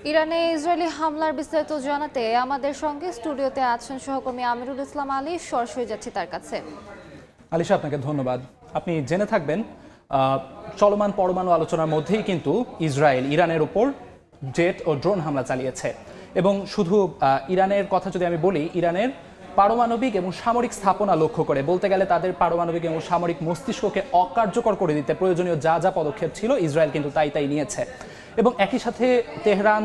ইরানে ইসরায়েলি হামলার বিস্তারিত জানাতে আমাদের সঙ্গে স্টুডিওতে আছেন সহকর্মী আমিরুল ইসলাম আলী। সরাসরি যাচ্ছি তার কাছে। আলিশা, আপনাকে ধন্যবাদ। আপনি জেনে থাকবেন চলমান পরমাণু আলোচনার মধ্যেই কিন্তু ইসরায়েল ইরানের উপর জেট ও ড্রোন হামলা চালিয়েছে। এবং শুধু ইরানের কথা যদি আমি বলি, ইরানের পারমাণবিক এবং সামরিক স্থাপনা লক্ষ্য করে, বলতে গেলে তাদের পারমাণবিক এবং সামরিক মস্তিষ্ককে অকার্যকর করে দিতে প্রয়োজনীয় যা যা পদক্ষেপ ছিল ইসরায়েল কিন্তু তাই নিয়েছে। এবং একই সাথে তেহরান,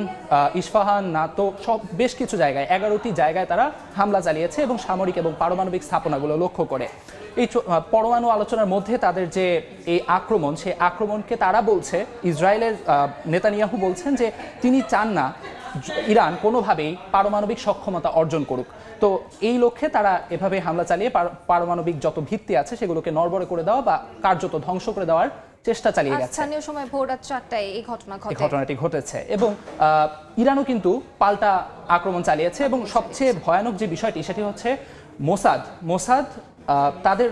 ইস্পাহান, নাতো সব বেশ কিছু জায়গায় 11টি জায়গায় তারা হামলা চালিয়েছে এবং সামরিক এবং পারমাণবিক স্থাপনাগুলো লক্ষ্য করে। এই পরমাণু আলোচনার মধ্যে তাদের যে এই আক্রমণ, সেই আক্রমণকে তারা বলছে, ইসরায়েলের নেতানিয়াহু বলছেন যে তিনি চান না ইরান কোনোভাবেই পারমাণবিক সক্ষমতা অর্জন করুক। তো এই লক্ষ্যে তারা এভাবে হামলা চালিয়ে পারমাণবিক যত ভিত্তি আছে সেগুলোকে নড়বড়ে করে দেওয়া বা কার্যত ধ্বংস করে দেওয়ার চেষ্টা চালিয়ে গেছে। স্থানীয় সময় ভোর রাত 4টায় এই ঘটনাটি ঘটেছে এবং ইরানও কিন্তু পাল্টা আক্রমণ চালিয়েছে। এবং সবচেয়ে ভয়ানক যে বিষয়টি সেটি হচ্ছে মোসাদ তাদের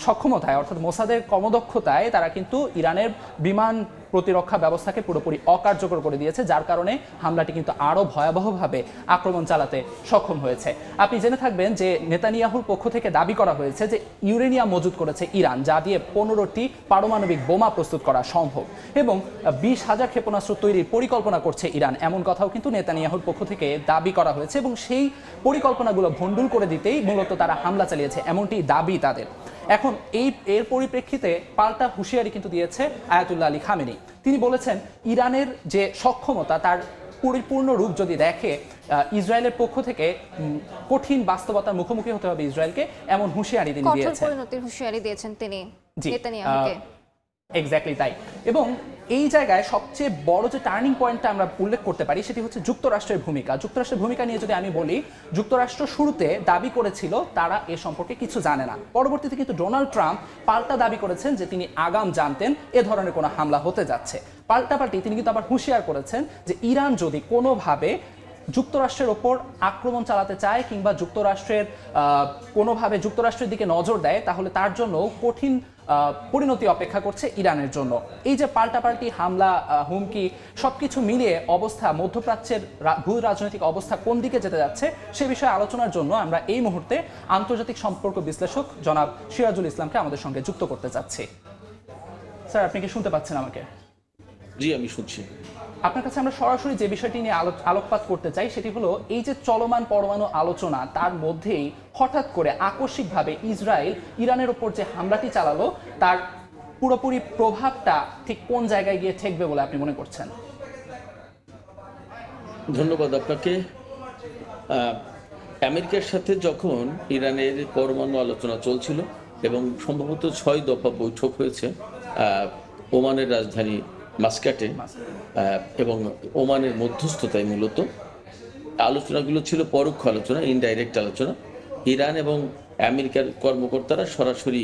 সক্ষমতায়, অর্থাৎ মোসাদের কর্মদক্ষতায় তারা কিন্তু ইরানের বিমান প্রতিরক্ষা ব্যবস্থাকে পুরোপুরি অকার্যকর করে দিয়েছে, যার কারণে হামলাটি কিন্তু আরও ভয়াবহভাবে আক্রমণ চালাতে সক্ষম হয়েছে। আপনি জেনে থাকবেন যে নেতানিয়াহুর পক্ষ থেকে দাবি করা হয়েছে যে ইউরেনিয়াম মজুত করেছে ইরান, যা দিয়ে 15টি পারমাণবিক বোমা প্রস্তুত করা সম্ভব, এবং 20,000 ক্ষেপণাস্ত্র তৈরির পরিকল্পনা করছে ইরান, এমন কথাও কিন্তু নেতানিয়াহুর পক্ষ থেকে দাবি করা হয়েছে। এবং সেই পরিকল্পনাগুলো ভণ্ডুল করে দিতেই মূলত তারা হামলা চালিয়েছে, এমনটি দাবি তাদের। এখন এর পরিপ্রেক্ষিতে পাল্টা হুঁশিয়ারি কিন্তু দিয়েছে আয়াতুল্লাহ আলী খামেনি। তিনি বলেছেন ইরানের যে সক্ষমতা তার পরিপূর্ণ রূপ যদি দেখে, ইসরায়েলের পক্ষ থেকে কঠিন বাস্তবতার মুখোমুখি হতে হবে ইসরায়েলকে, এমন হুঁশিয়ারি তিনি দিয়েছেন। পরিণতির হুঁশিয়ারি দিয়েছেন তিনি নেতানিয়াহুকে। এক্স্যাক্টলি তাই। এবং এই জায়গায় সবচেয়ে বড় যে টার্নিং পয়েন্টটা আমরা উল্লেখ করতে পারি সেটি হচ্ছে যুক্তরাষ্ট্রের ভূমিকা। যুক্তরাষ্ট্রের ভূমিকা নিয়ে যদি আমি বলি, যুক্তরাষ্ট্র শুরুতে দাবি করেছিল তারা এ সম্পর্কে কিছু জানে না। পরবর্তীতে কিন্তু ডোনাল্ড ট্রাম্প পাল্টা দাবি করেছেন যে তিনি আগাম জানতেন এ ধরনের কোনো হামলা হতে যাচ্ছে। পাল্টাপাল্টি তিনি কিন্তু আবার হুঁশিয়ার করেছেন যে ইরান যদি কোনোভাবে যুক্তরাষ্ট্রের ওপর আক্রমণ চালাতে চায় কিংবা কোনোভাবে যুক্তরাষ্ট্রের দিকে নজর দেয়, তাহলে তার জন্য কঠিন পরিণতি অপেক্ষা করছে ইরানের জন্য। এই যে পাল্টাপাল্টি হামলা, হুমকি, সবকিছু মিলিয়ে অবস্থা, মধ্যপ্রাচ্যের ভূ রাজনৈতিক অবস্থা কোন দিকে যেতে যাচ্ছে সে বিষয়ে আলোচনার জন্য আমরা এই মুহূর্তে আন্তর্জাতিক সম্পর্ক বিশ্লেষক জনাব সিরাজুল ইসলামকে আমাদের সঙ্গে যুক্ত করতে চাচ্ছি। স্যার, আপনি কি শুনতে পাচ্ছেন আমাকে? জি, আমি শুনছি। আপনার কাছে আমরা সরাসরি যে বিষয়টি নিয়ে আলোকপাত করতে চাই সেটি হলো এই যে চলমান পরমাণু আলোচনা, তার মধ্যেই হঠাৎ করে আকস্মিকভাবে ইসরায়েল ইরানের ওপর যে হামলাটি চালালো, তার পুরোপুরি প্রভাবটা ঠিক কোন জায়গায় গিয়ে ঠেকবে বলে আপনি মনে করছেন? ধন্যবাদ আপনাকে। আমেরিকার সাথে যখন ইরানের পরমাণু আলোচনা চলছিল এবং সম্ভবত 6 দফা বৈঠক হয়েছে ওমানের রাজধানী মাস্কাটে, এবং ওমানের মধ্যস্থতায় মূলত আলোচনাগুলো ছিল পরোক্ষ আলোচনা, ইনডাইরেক্ট আলোচনা। ইরান এবং আমেরিকার কর্মকর্তারা সরাসরি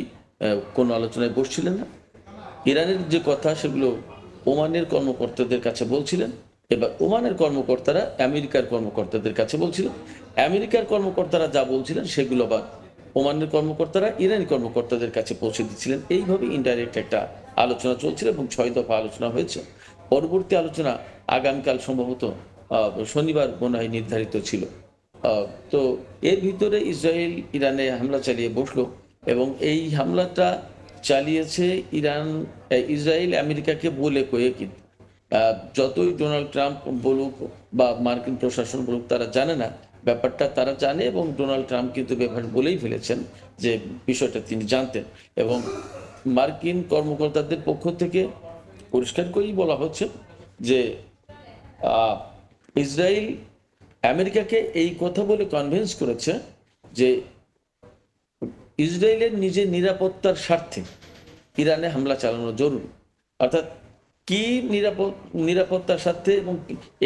কোনো আলোচনায় বসছিলেন না। ইরানের যে কথা সেগুলো ওমানের কর্মকর্তাদের কাছে বলছিলেন, এবার ওমানের কর্মকর্তারা আমেরিকার কর্মকর্তাদের কাছে বলছিলেন। আমেরিকার কর্মকর্তারা যা বলছিলেন সেগুলো আবার ওমানের কর্মকর্তারা ইরানি কর্মকর্তাদের কাছে পৌঁছে দিচ্ছিলেন। এইভাবে ইনডাইরেক্ট একটা আলোচনা চলছিল এবং 6 দফা আলোচনা হয়েছে। পরবর্তী আলোচনা আগামীকাল সম্ভবত শনিবার মনে হয় নির্ধারিত ছিল। তো এর ভিতরে ইসরায়েল ইরানে হামলা চালিয়ে বসলো এবং এই হামলাটা চালিয়েছে ইসরায়েল আমেরিকাকে বলে কয়ে। কিন্তু যতই ডোনাল্ড ট্রাম্প বলুক বা মার্কিন প্রশাসন বলুক, তারা জানে না ব্যাপারটা, তারা জানে। এবং ডোনাল্ড ট্রাম্প কিন্তু ব্যাপার বলেই ফেলেছেন যে বিষয়টা তিনি জানতেন, এবং মার্কিন কর্মকর্তাদের পক্ষ থেকে পরিষ্কার করেই বলা হচ্ছে যে ইসরায়েল আমেরিকাকে এই কথা বলে কনভিন্স করেছে যে ইসরায়েলের নিজের নিরাপত্তার স্বার্থে ইরানে হামলা চালানো জরুরি। অর্থাৎ কি নিরাপত্তার স্বার্থে এবং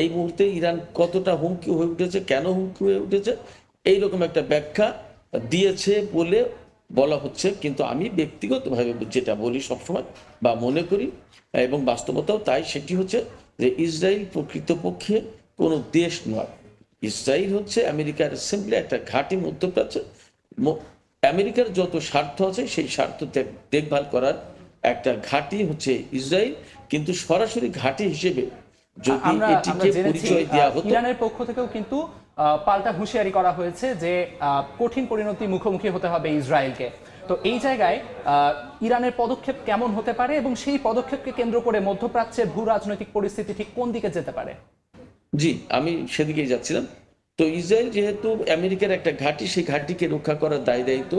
এই মুহূর্তে ইরান কতটা হুমকি হয়ে উঠেছে, কেন হুমকি হয়ে উঠেছে, এইরকম একটা ব্যাখ্যা দিয়েছে বলে বলা হচ্ছে। কিন্তু আমি ব্যক্তিগতভাবে যেটা বলি সবসময় বা মনে করি, এবং বাস্তবতাও তাই, সেটি হচ্ছে যে ইসরায়েল প্রকৃতপক্ষে কোনো দেশ নয়। ইসরায়েল হচ্ছে আমেরিকার সিম্পলি একটা ঘাঁটি মধ্যপ্রাচ্যে। আমেরিকার যত স্বার্থ আছে সেই স্বার্থ দেখভাল করার একটা ঘাঁটি হচ্ছে ইসরায়েল। কিন্তু সরাসরি ঘাঁটি হিসেবে যদি আমরা এটিকে জেনেছি পরিচয় দেওয়া হতো। ইরানের পক্ষ থেকেও কিন্তু পাল্টা হুঁশিয়ারি করা হয়েছে যে কঠিন পরিণতি মুখোমুখি হতে হবে ইসরায়েলকে। তো এই জায়গায় ইরানের পদক্ষেপ কেমন হতে পারে এবং সেই পদক্ষেপকে কেন্দ্র করে মধ্যপ্রাচ্যের ভূ রাজনৈতিক পরিস্থিতি ঠিক কোন দিকে যেতে পারে? জি, আমি সেদিকেই যাচ্ছিলাম। তো ইসরায়েল যেহেতু আমেরিকার একটা ঘাঁটি, সেই ঘাঁটিকে রক্ষা করার দায় দায়িত্ব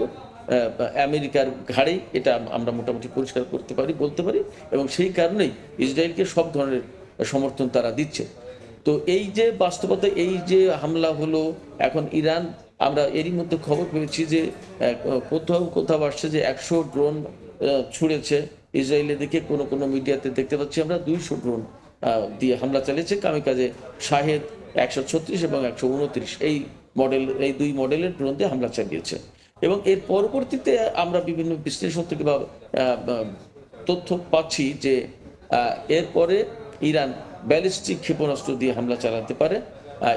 আমেরিকার ঘাড়েই, এটা আমরা মোটামুটি পরিষ্কার করতে পারি, বলতে পারি। এবং সেই কারণেই ইসরায়েলকে সব ধরনের সমর্থন তারা দিচ্ছে। তো এই যে বাস্তবতা, এই যে হামলা হলো, এখন ইরান, আমরা এরই মধ্যে খবর পেয়েছি যে কোথাও আসছে যে 100 ড্রোন ছুঁড়েছে ইসরায়েলের দিকে। কোনো মিডিয়াতে দেখতে পাচ্ছি আমরা 200 ড্রোন দিয়ে হামলা চালিয়েছে। কামিকাজে শাহেদ 136 এবং 129 এই দুই মডেলের ড্রোন দিয়ে হামলা চালিয়েছে। এবং এর পরবর্তীতে আমরা বিভিন্ন বিশ্লেষণ থেকে বা তথ্য পাচ্ছি যে এরপরে ইরান ব্যালিস্টিক ক্ষেপণাস্ত্র দিয়ে হামলা চালাতে পারে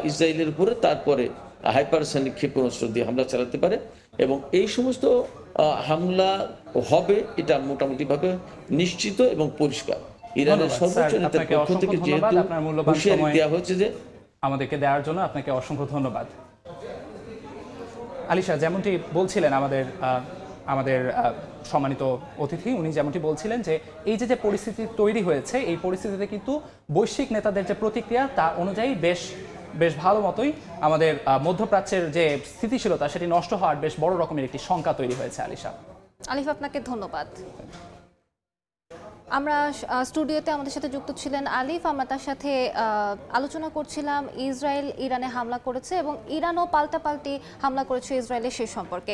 ইসরায়েলের উপরে, তারপরে হাইপারসনিক ক্ষেপণাস্ত্র দিয়ে হামলা চালাতে পারে। এবং এই সমস্ত হামলা হবে, এটা মোটামুটিভাবে নিশ্চিত এবং পরিষ্কার। ইরানের ধন্যবাদ, সর্বোচ্চ স্যার, নেতার আপনাকে পক্ষ থেকে অসংখ্য যেহেতু ধন্যবাদ। আপনার মূল্যবান হুঁশিয়ারি সময় দেওয়া হয়েছে যে আমাদেরকে দেওয়ার জন্য আপনাকে অসংখ্য ধন্যবাদ। আলিশা, যেমনটি বলছিলেন আমাদের সম্মানিত অতিথি, উনি যেমনটি বলছিলেন যে এই যে পরিস্থিতি তৈরি হয়েছে, এই পরিস্থিতিতে কিন্তু বৈশ্বিক নেতাদের যে প্রতিক্রিয়া তা অনুযায়ী বেশ ভালো মতোই আমাদের মধ্যপ্রাচ্যের যে স্থিতিশীলতা সেটি নষ্ট হওয়ার বেশ বড় রকমের একটি শঙ্কা তৈরি হয়েছে। আলিশা, আলিফ, আপনাকে ধন্যবাদ। আমরা স্টুডিওতে আমাদের সাথে যুক্ত ছিলেন আলিফ। আমরা তার সাথে আলোচনা করছিলাম ইসরায়েল ইরানে হামলা করেছে এবং ইরানও পাল্টাপাল্টি হামলা করেছে ইসরায়েলের সে সম্পর্কে।